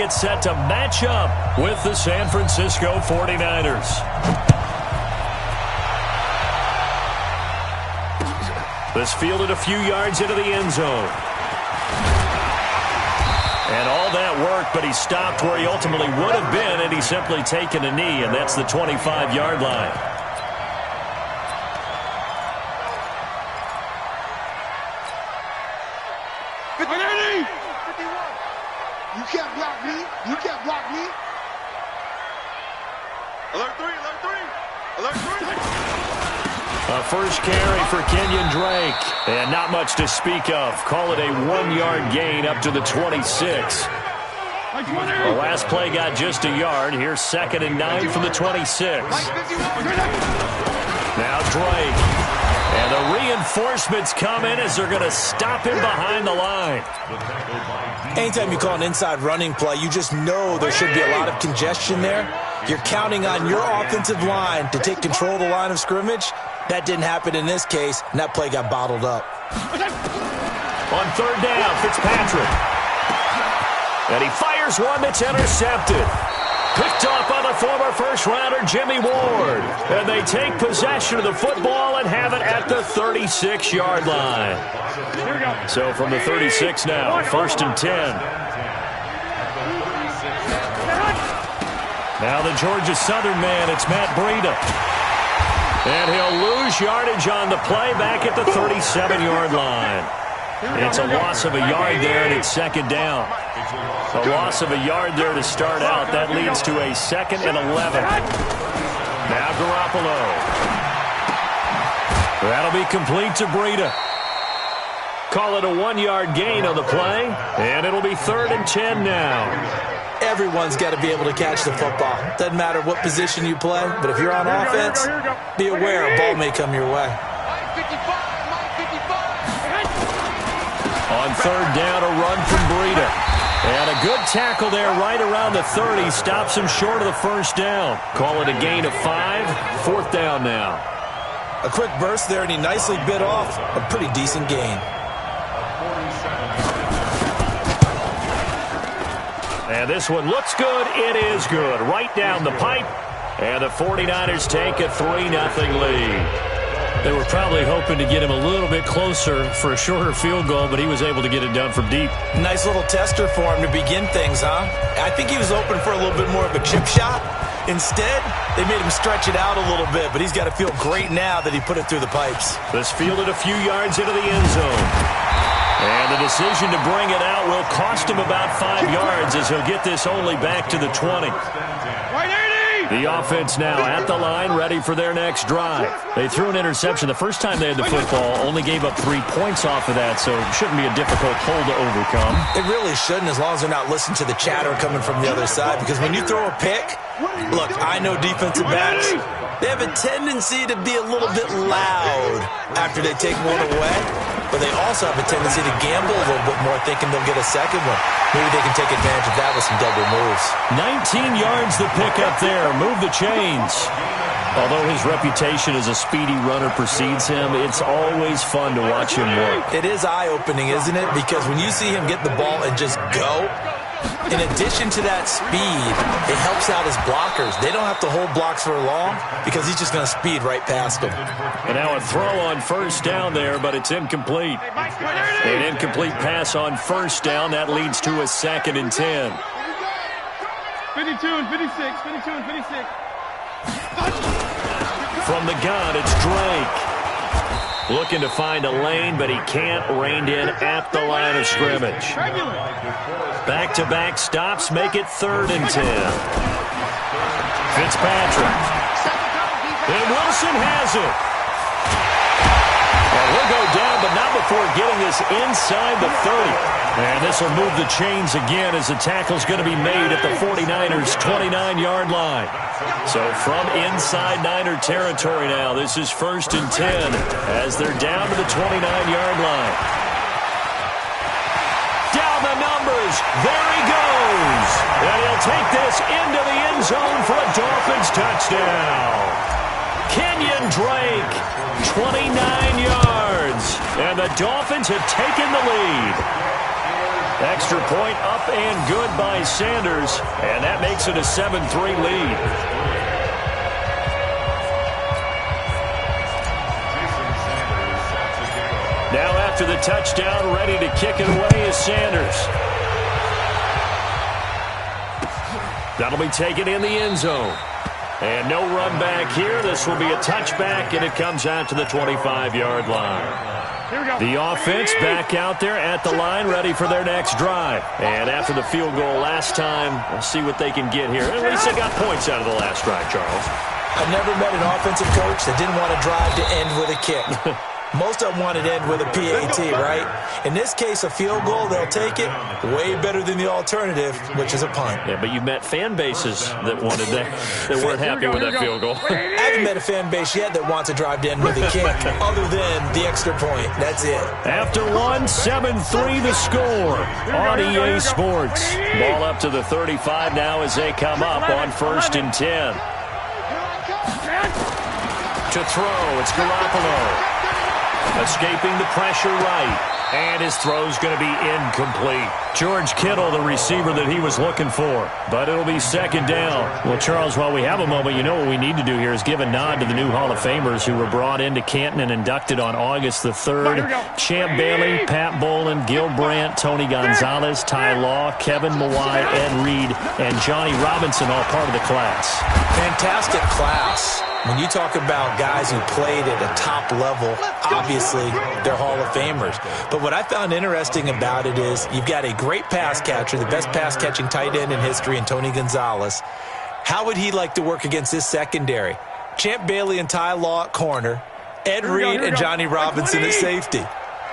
get set to match up with the San Francisco 49ers. This fielded a few yards into the end zone. And all that work, but he stopped where he ultimately would have been, and he's simply taken a knee, and that's the 25-yard line. You can't block me. You can't block me. Alert 3, alert 3. Alert 3. A first carry for Kenyon Drake. And not much to speak of. Call it a 1-yard gain up to the 26. The last play got just a yard. Here's 2nd and 9 from the 26. Now Drake. And the reinforcements come in as they're going to stop him behind the line. Anytime you call an inside running play, you just know there should be a lot of congestion there. You're counting on your offensive line to take control of the line of scrimmage. That didn't happen in this case, and that play got bottled up. On 3rd down, Fitzpatrick. And he fires one that's intercepted. Picked off by the former first-rounder Jimmy Ward. And they take possession of the football and have it at the 36-yard line. So from the 36 now, 1st and 10. Now the Georgia Southern man, it's Matt Breida. And he'll lose yardage on the play back at the 37-yard line. It's a loss of a yard there, and it's 2nd down. A loss of a yard there to start out. That leads to a 2nd and 11. Now Garoppolo. That'll be complete to Breida. Call it a 1-yard gain on the play, and it'll be 3rd and 10 now. Everyone's got to be able to catch the football. Doesn't matter what position you play, but if you're on offense, be aware a ball may come your way. On 3rd down, a run from Breida. And a good tackle there right around the 30. Stops him short of the 1st down. Call it a gain of 5. 4th down now. A quick burst there, and he nicely bit off a pretty decent gain. And this one looks good. It is good. Right down the pipe. And the 49ers take a 3-0 lead. They were probably hoping to get him a little bit closer for a shorter field goal, but he was able to get it done from deep. Nice little tester for him to begin things, huh? I think he was open for a little bit more of a chip shot. Instead, they made him stretch it out a little bit, but he's got to feel great now that he put it through the pipes. This fielded a few yards into the end zone. And the decision to bring it out will cost him about 5 yards as he'll get this only back to the 20. The offense now at the line, ready for their next drive. They threw an interception the first time they had the football, only gave up 3 points off of that, so it shouldn't be a difficult hole to overcome. It really shouldn't, as long as they're not listening to the chatter coming from the other side, because when you throw a pick, look, I know defensive backs, they have a tendency to be a little bit loud after they take one away, but they also have a tendency to gamble a little bit more, thinking they'll get a second one. Maybe they can take advantage of that with some double moves. 19 yards the pickup there. Move the chains. Although his reputation as a speedy runner precedes him, it's always fun to watch him work. It is eye-opening, isn't it? Because when you see him get the ball and just go, in addition to that speed, it helps out his blockers. They don't have to hold blocks for long because he's just going to speed right past them. And now a throw on 1st down there, but it's incomplete. An incomplete pass on 1st down. That leads to a 2nd and 10. 52 and 56, 52 and 56. From the gun, it's Drake. Looking to find a lane, but he can't. Reined in at the line of scrimmage. Back-to-back stops make it 3rd and 10. Fitzpatrick. And Wilson has it. And he'll go down, but not before getting this inside the 30. And this will move the chains again as the tackle's going to be made at the 49ers' 29-yard line. So from inside Niner territory now, this is 1st and 10 as they're down to the 29-yard line. Down the numbers. There he goes. And he'll take this into the end zone for a Dolphins touchdown. Kenyon Drake, 29 yards. And the Dolphins have taken the lead. Extra point up and good by Sanders, and that makes it a 7-3 lead. Now after the touchdown, ready to kick it away is Sanders. That'll be taken in the end zone. And no run back here. This will be a touchback, and it comes out to the 25-yard line. The offense back out there at the line, ready for their next drive. And after the field goal last time, we'll see what they can get here. At least they got points out of the last drive, Charles. I've never met an offensive coach that didn't want to drive to end with a kick. Most of them want it to end with a PAT, right? In this case, a field goal, they'll take it. Way better than the alternative, which is a punt. Yeah, but you've met fan bases that wanted that weren't happy with that field goal. I haven't met a fan base yet that wants to drive to end with a kick, other than the extra point. That's it. After 7-3 the score on EA Sports. Ball up to the 35 now as they come up on 1st and 10. To throw, it's Garoppolo. Escaping the pressure right, and his throw's going to be incomplete. George Kittle, the receiver that he was looking for, but it'll be 2nd down. Well, Charles, while we have a moment, you know what we need to do here is give a nod to the new Hall of Famers who were brought into Canton and inducted on August the 3rd. Champ Bailey, Pat Bolin, Gil Brandt, Tony Gonzalez, Ty Law, Kevin Mawai, Ed Reed, and Johnny Robinson, all part of the class. Fantastic class. When you talk about guys who played at a top level, obviously they're Hall of Famers. But what I found interesting about it is you've got a great pass catcher, the best pass-catching tight end in history, in Tony Gonzalez. How would he like to work against this secondary? Champ Bailey and Ty Law at corner, Ed Reed and Johnny Robinson at safety.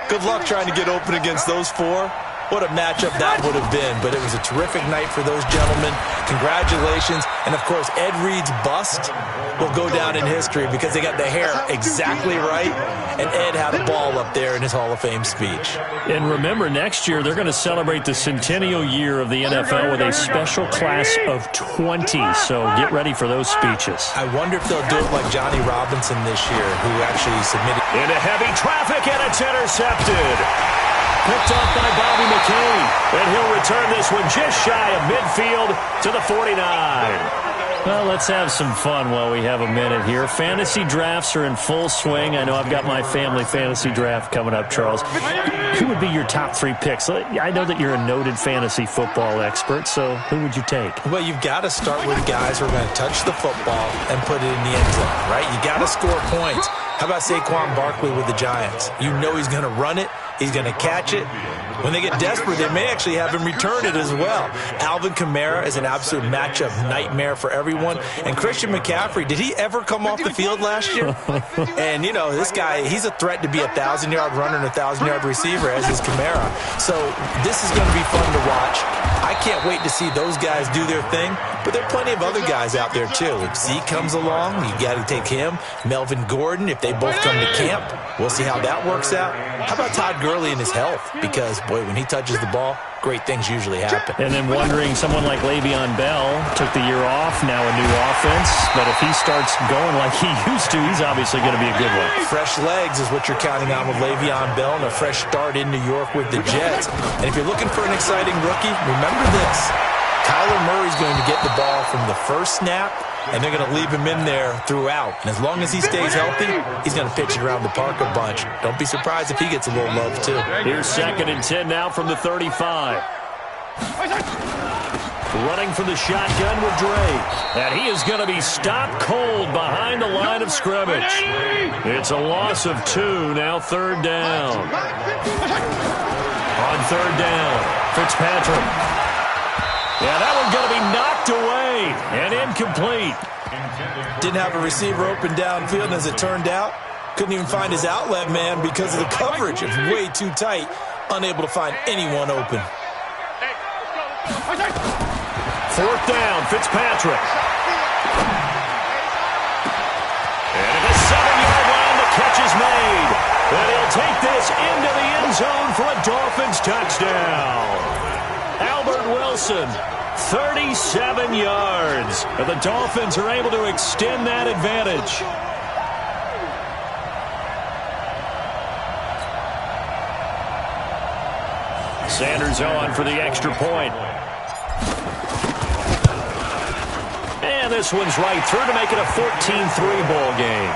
Good luck trying to get open against those four. What a matchup that would have been. But it was a terrific night for those gentlemen. Congratulations. And, of course, Ed Reed's bust will go down in history because they got the hair exactly right. And Ed had a ball up there in his Hall of Fame speech. And remember, next year they're going to celebrate the centennial year of the NFL with a special class of 20. So get ready for those speeches. I wonder if they'll do it like Johnny Robinson this year, who actually submitted. Into heavy traffic, and it's intercepted. Picked up by Bobby McCain, and he'll return this one just shy of midfield to the 49. Well, let's have some fun while we have a minute here. Fantasy drafts are in full swing. I know I've got my family fantasy draft coming up, Charles. Who would be your top 3 picks? I know that you're a noted fantasy football expert, so who would you take? Well, you've got to start with guys who are going to touch the football and put it in the end zone, right? You got to score points. How about Saquon Barkley with the Giants? You know he's going to run it. He's going to catch it. When they get desperate, they may actually have him return it as well. Alvin Kamara is an absolute matchup nightmare for everyone. And Christian McCaffrey, did he ever come off the field last year? And, you know, this guy, he's a threat to be a 1,000-yard runner and a 1,000-yard receiver, as is Kamara. So this is going to be fun to watch. I can't wait to see those guys do their thing. But there are plenty of other guys out there, too. If Zeke comes along, you got to take him. Melvin Gordon, if they both come to camp, we'll see how that works out. How about Todd Gurley and his health? Because, boy, when he touches the ball, great things usually happen. And then wondering, someone like Le'Veon Bell took the year off, now a new offense. But if he starts going like he used to, he's obviously going to be a good one. Fresh legs is what you're counting on with Le'Veon Bell and a fresh start in New York with the Jets. And if you're looking for an exciting rookie, remember this. Kyler Murray's going to get the ball from the first snap, and they're going to leave him in there throughout. And as long as he stays healthy, he's going to pitch it around the park a bunch. Don't be surprised if he gets a little love, too. Here's 2nd and 10 now from the 35. Running for the shotgun with Drake. And he is going to be stopped cold behind the line of scrimmage. It's a loss of 2, now 3rd down. On 3rd down, Fitzpatrick. Yeah, that one's going to be knocked away and incomplete. Didn't have a receiver open downfield, and as it turned out, couldn't even find his outlet man because of the coverage. It's way too tight, unable to find anyone open. 4th down, Fitzpatrick. And at the 7-yard line, the catch is made. And he'll take this into the end zone for a Dolphins touchdown. Albert Wilson, 37 yards. And the Dolphins are able to extend that advantage. Sanders on for the extra point. And this one's right through to make it a 14-3 ball game.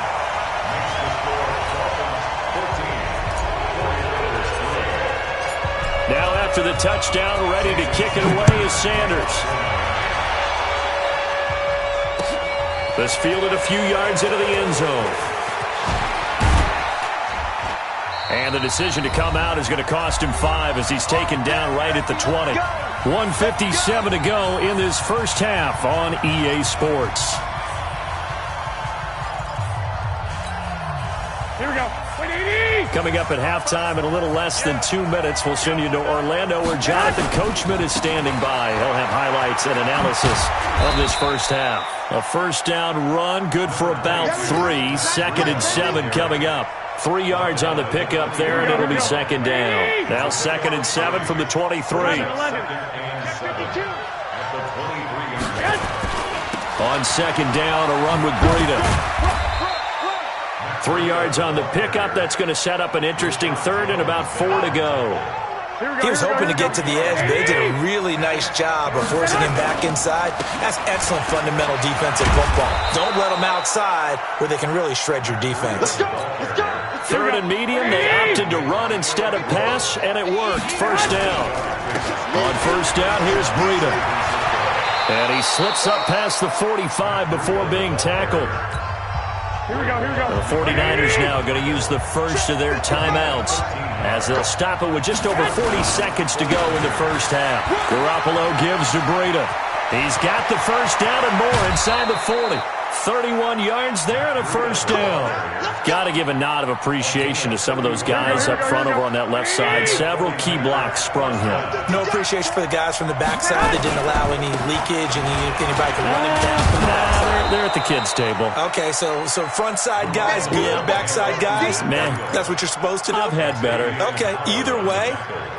Now after the touchdown, ready to kick it away is Sanders. This fielded a few yards into the end zone. And the decision to come out is going to cost him 5 as he's taken down right at the 20. 1:57 to go in this first half on EA Sports. Here we go. Coming up at halftime in a little less than 2 minutes, we'll send you to Orlando where Jonathan Coachman is standing by. He'll have highlights and analysis of this first half. A first down run, good for about 3. 2nd and 7 coming up. 3 yards on the pickup there, and it'll be second down. Now 2nd and 7 from the 23. On second down, a run with Breida. 3 yards on the pickup. That's going to set up an interesting 3rd and about 4 to go. He was hoping to get to the edge, but they did a really nice job of forcing him back inside. That's excellent fundamental defensive football. Don't let them outside where they can really shred your defense. 3rd and medium, they opted to run instead of pass, and it worked. First down. On first down, here's Breida. And he slips up past the 45 before being tackled. Here we go. The 49ers now going to use the first of their timeouts as they'll stop it with just over 40 seconds to go in the first half. Garoppolo gives to Breida. He's got the first down and more inside the 40. 31 yards there and a first down. Got to give a nod of appreciation to some of those guys up front over on that left side. Several key blocks sprung him. No appreciation for the guys from the backside that didn't allow any leakage and anybody could run him down from the backside. They're at the kids' table. Okay, so front side guys good, backside guys, man, that's what you're supposed to do? I've had better. Okay, either way,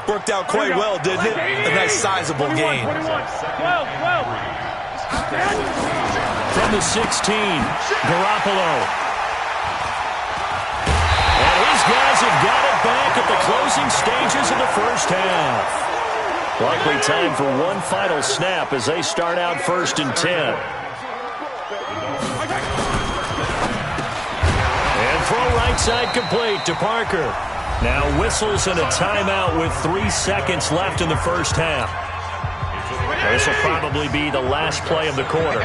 worked out quite well, didn't it? A nice sizable gain. 12. From the 16, Garoppolo. And his guys have got it back at the closing stages of the first half. Likely time for one final snap as they start out 1st and 10. And throw right side complete to Parker. Now whistles and a timeout with 3 seconds left in the first half. This will probably be the last play of the quarter.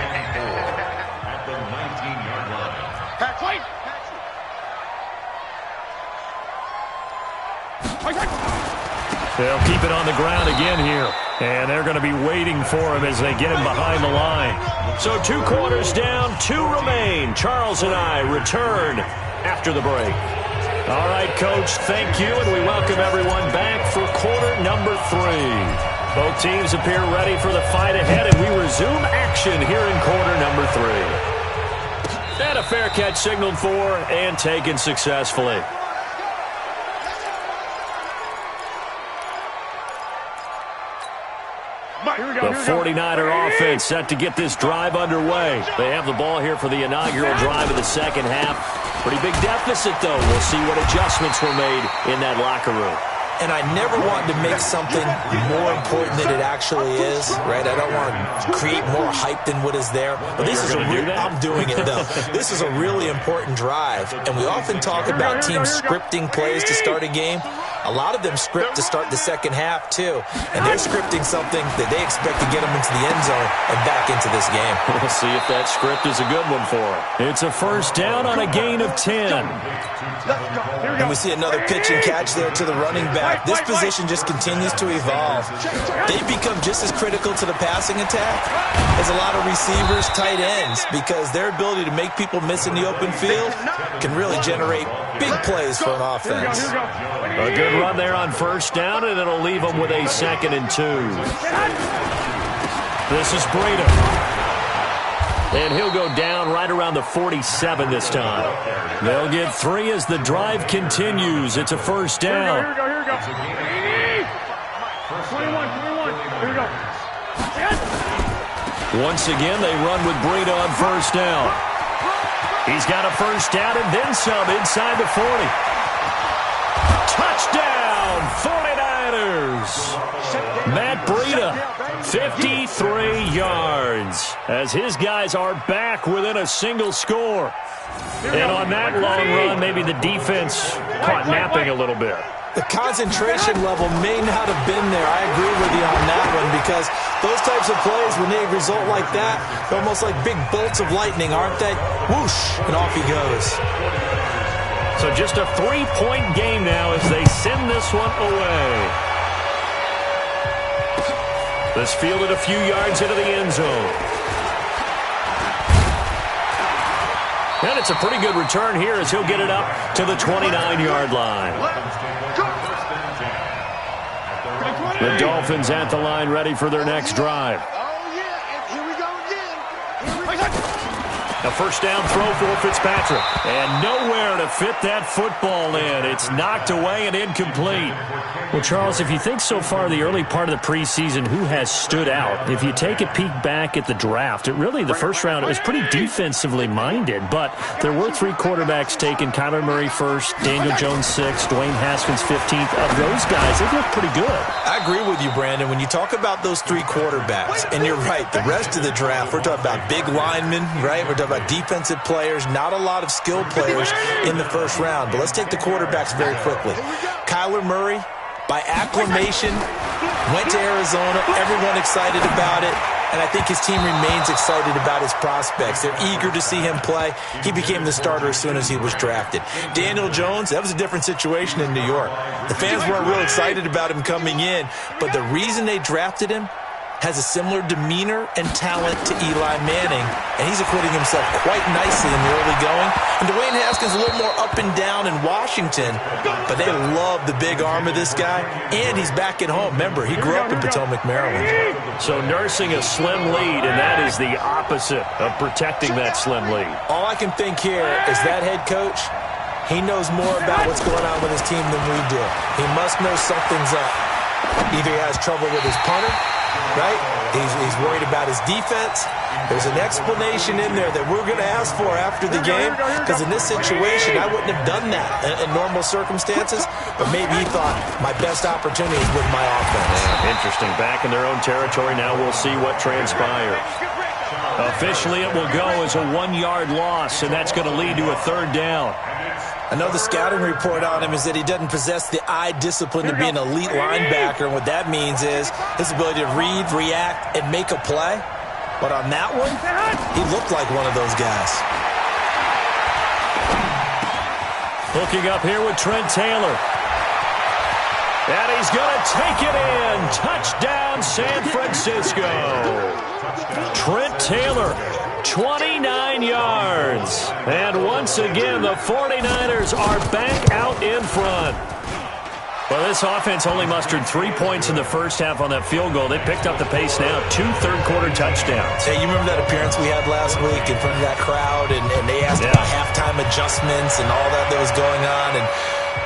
They'll keep it on the ground again here. And they're going to be waiting for him as they get him behind the line. So 2 quarters down, 2 remain. Charles and I return after the break. All right, Coach, thank you, and we welcome everyone back for quarter number 3. Both teams appear ready for the fight ahead, and we resume action here in quarter number 3. And a fair catch signaled for and taken successfully. The 49er offense set to get this drive underway. They have the ball here for the inaugural drive of the second half. Pretty big deficit, though. We'll see what adjustments were made in that locker room. And I never want to make something more important than it actually is, right? I don't want to create more hype than what is there. But this is I'm doing it, though. This is a really important drive. And we often talk about teams scripting plays to start a game. A lot of them script to start the second half, too. And they're scripting something that they expect to get them into the end zone and back into this game. We'll see if that script is a good one for them. It's a first down on a gain of 10. And we see another pitch and catch there to the running back. This position just continues to evolve. They become just as critical to the passing attack as a lot of receivers, tight ends, because their ability to make people miss in the open field can really generate big plays for an offense. A good run there on first down, and it'll leave them with a 2nd and 2. This is Breida. And he'll go down right around the 47 this time. They'll get 3 as the drive continues. It's a first down. Here we go. 21. Here we go. Once again, they run with Breida on first down. He's got a first down and then some inside the 40. Touchdown, 49ers! 49ers. Matt Breida, 53 yards, as his guys are back within a single score. And on that long run, maybe the defense caught napping a little bit. The concentration level may not have been there. I agree with you on that one, because those types of plays, when they result like that, they're almost like big bolts of lightning, aren't they? Whoosh, and off he goes. So just a 3-point game now as they send this one away. This fielded a few yards into the end zone. And it's a pretty good return here as he'll get it up to the 29-yard line. The Dolphins at the line, ready for their next drive. A first down throw for Fitzpatrick. And nowhere to fit that football in. It's knocked away and incomplete. Well, Charles, if you think so far the early part of the preseason, who has stood out? If you take a peek back at the draft, the first round, it was pretty defensively minded. But there were 3 quarterbacks taken. Kyler Murray first, Daniel Jones 6th, Dwayne Haskins 15th. Of those guys, they look pretty good. I agree with you, Brandon. When you talk about those 3 quarterbacks, and you're right, the rest of the draft, we're talking about big linemen, right? We're talking about defensive players, not a lot of skilled players in the first round. But let's take the quarterbacks very quickly. Kyler Murray, by acclamation, went to Arizona. Everyone excited about it. And I think his team remains excited about his prospects. They're eager to see him play. He became the starter as soon as he was drafted. Daniel Jones, that was a different situation in New York. The fans weren't real excited about him coming in. But the reason they drafted him, has a similar demeanor and talent to Eli Manning, and he's acquitting himself quite nicely in the early going. And Dwayne Haskins a little more up and down in Washington, but they love the big arm of this guy, and he's back at home. Remember, he grew up in Potomac, Maryland. So nursing a slim lead, and that is the opposite of protecting that slim lead. All I can think here is that head coach, he knows more about what's going on with his team than we do. He must know something's up. Either he has trouble with his punter, right? He's worried about his defense. There's an explanation in there that we're going to ask for after the game, because in this situation, I wouldn't have done that in normal circumstances, but maybe he thought my best opportunity is with my offense. Yeah, interesting. Back in their own territory now. We'll see what transpires. Officially, it will go as a 1-yard loss, and that's going to lead to a 3rd down. I know the scouting report on him is that he doesn't possess the eye discipline to be an elite linebacker, and what that means is his ability to read, react, and make a play. But on that one, he looked like one of those guys. Hooking up here with Trent Taylor. And he's going to take it in. Touchdown, San Francisco. Trent Taylor, 29 yards. And once again, the 49ers are back out in front. Well, this offense only mustered 3 points in the first half on that field goal. They picked up the pace now. 2 third-quarter touchdowns. Hey, you remember that appearance we had last week in front of that crowd, and they asked about halftime adjustments and all that was going on, and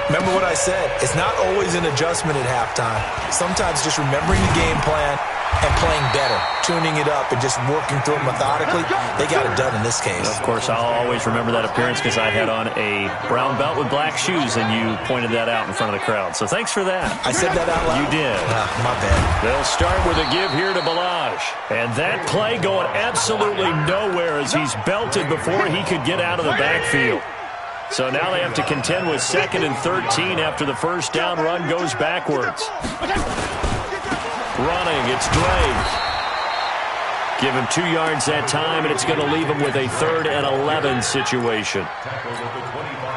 remember what I said. It's not always an adjustment at halftime. Sometimes just remembering the game plan and playing better, tuning it up and just working through it methodically. They got it done in this case. Of course, I'll always remember that appearance because I had on a brown belt with black shoes, and you pointed that out in front of the crowd. So thanks for that. I said that out loud? You did. My bad. They'll start with a give here to Balaj. And that play going absolutely nowhere as he's belted before he could get out of the backfield. So now they have to contend with 2nd and 13 after the first down run goes backwards. Running, it's Drake. Give him 2 yards that time, and it's going to leave him with a 3rd and 11 situation.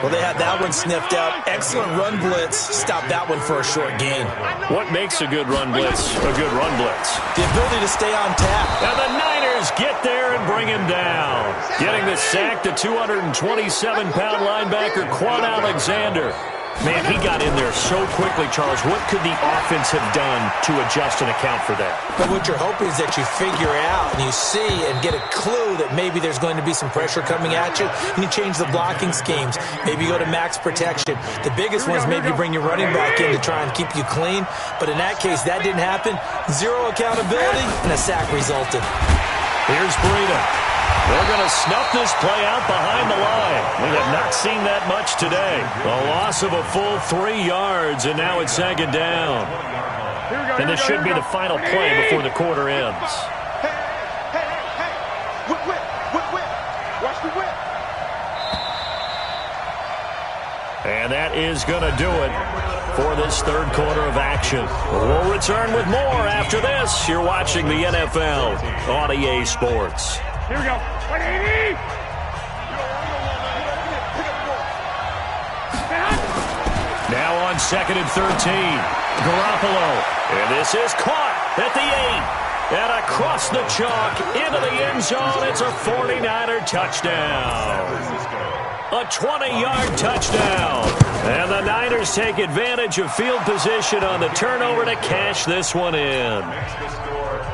Well, they had that one sniffed out. Excellent run blitz. Stop that one for a short gain. What makes a good run blitz a good run blitz? The ability to stay on tap. And the Niners get there and bring him down. Getting the sack, the 227-pound linebacker, Quan Alexander. Man, he got in there so quickly, Charles. What could the offense have done to adjust and account for that? But what you're hoping is that you figure out and you see and get a clue that maybe there's going to be some pressure coming at you, and you change the blocking schemes. Maybe you go to max protection. The biggest one is maybe you bring your running back in to try and keep you clean. But in that case, that didn't happen. 0 accountability, and a sack resulted. Here's Breida. They're going to snuff this play out behind the line. We have not seen that much today. A loss of a full 3 yards, and now it's second down. And this should be the final play before the quarter ends. Whip. Watch the whip. And that is going to do it for this third quarter of action. We'll return with more after this. You're watching the NFL on EA Sports. Here we go. 180. Now on 2nd and 13. Garoppolo. And this is caught at the 8. And across the chalk into the end zone. It's a 49er touchdown. A 20-yard touchdown. And the Niners take advantage of field position on the turnover to cash this one in.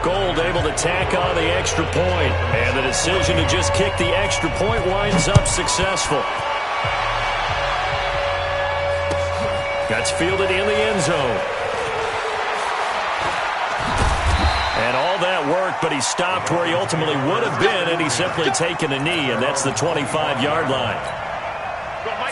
Gold able to tack on the extra point. And the decision to just kick the extra point winds up successful. That's fielded in the end zone. And all that work, but he stopped where he ultimately would have been, and he's simply taken a knee, and that's the 25-yard line.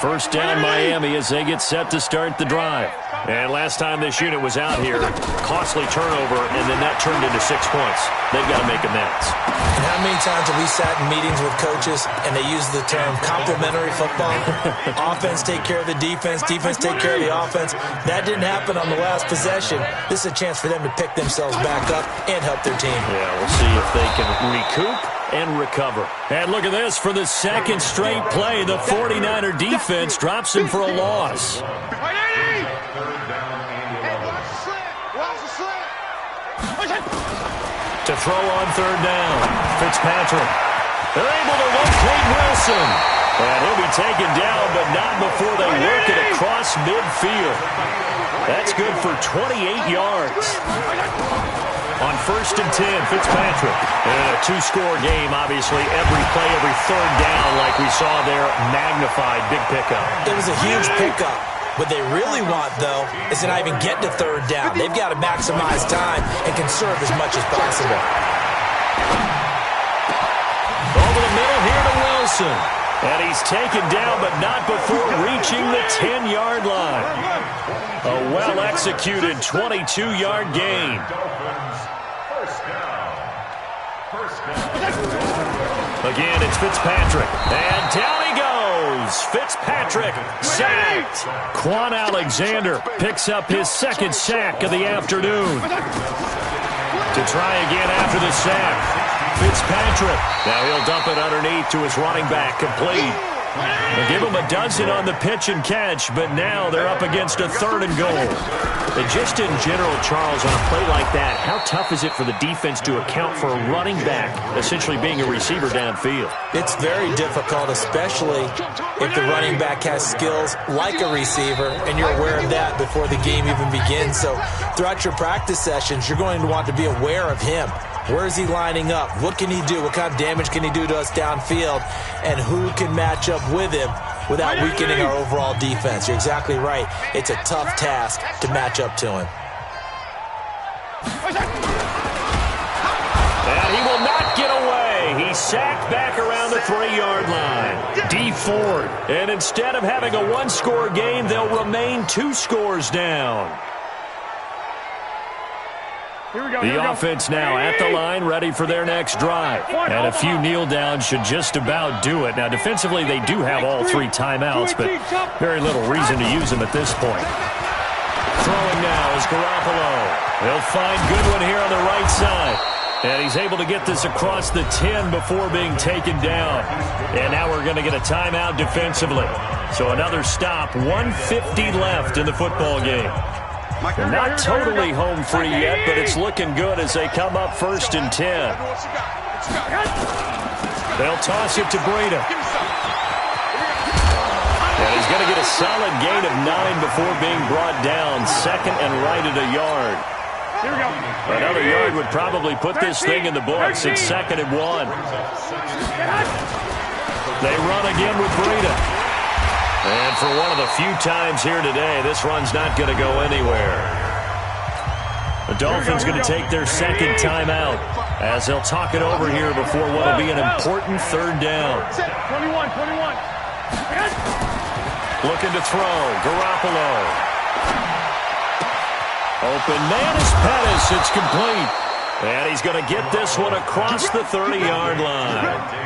First down Miami as they get set to start the drive. And last time this unit was out here, costly turnover, and then that turned into 6 points. They've got to make amends. And how many times have we sat in meetings with coaches and they use the term complementary football? Offense take care of the defense, defense take care of the offense. That didn't happen on the last possession. This is a chance for them to pick themselves back up and help their team. Yeah, we'll see if they can recoup and recover. And look at this. For the second straight play, the 49er defense drops him for a loss. To throw on third down, Fitzpatrick. They're able to locate Wilson. And he'll be taken down, but not before they work it across midfield. That's good for 28 yards. On 1st and 10, Fitzpatrick. And a 2-score game, obviously. Every play, every third down, like we saw there, magnified. Big pickup. It was a huge pickup. What they really want, though, is to not even get to third down. They've got to maximize time and conserve as much as possible. Over the middle here to Wilson. And he's taken down, but not before reaching the 10-yard line. A well-executed 22-yard gain. Again, it's Fitzpatrick. And down he goes. Fitzpatrick sacked. Quan Alexander picks up his second sack of the afternoon. To try again after the sack. Fitzpatrick. Now he'll dump it underneath to his running back. Complete. They give him a dozen on the pitch and catch, but now they're up against a 3rd and goal. And just in general, Charles, on a play like that, how tough is it for the defense to account for a running back essentially being a receiver downfield? It's very difficult, especially if the running back has skills like a receiver, and you're aware of that before the game even begins. So throughout your practice sessions, you're going to want to be aware of him. Where is he lining up? What can he do? What kind of damage can he do to us downfield? And who can match up with him without weakening our overall defense? You're exactly right. It's a tough task to match up to him. And he will not get away. He's sacked back around the 3-yard line. D Ford. And instead of having a 1-score game, they'll remain 2 scores down. The offense now at the line, ready for their next drive. And a few kneel downs should just about do it. Now, defensively, they do have all 3 timeouts, but very little reason to use them at this point. Throwing now is Garoppolo. They'll find Goodwin here on the right side. And he's able to get this across the 10 before being taken down. And now we're going to get a timeout defensively. So another stop, 1:50 left in the football game. They're not totally home free yet, but it's looking good as they come up 1st and 10. They'll toss it to Breida. And he's going to get a solid gain of 9 before being brought down. 2nd and right at a yard. Another yard would probably put this thing in the books. It's 2nd and 1. They run again with Breida. And for one of the few times here today, this run's not going to go anywhere. The Dolphins going to take their second timeout as they'll talk it over here before what will be an important third down. 21. Looking to throw. Garoppolo. Open man is Pettis. It's complete. And he's going to get this one across the 30-yard line.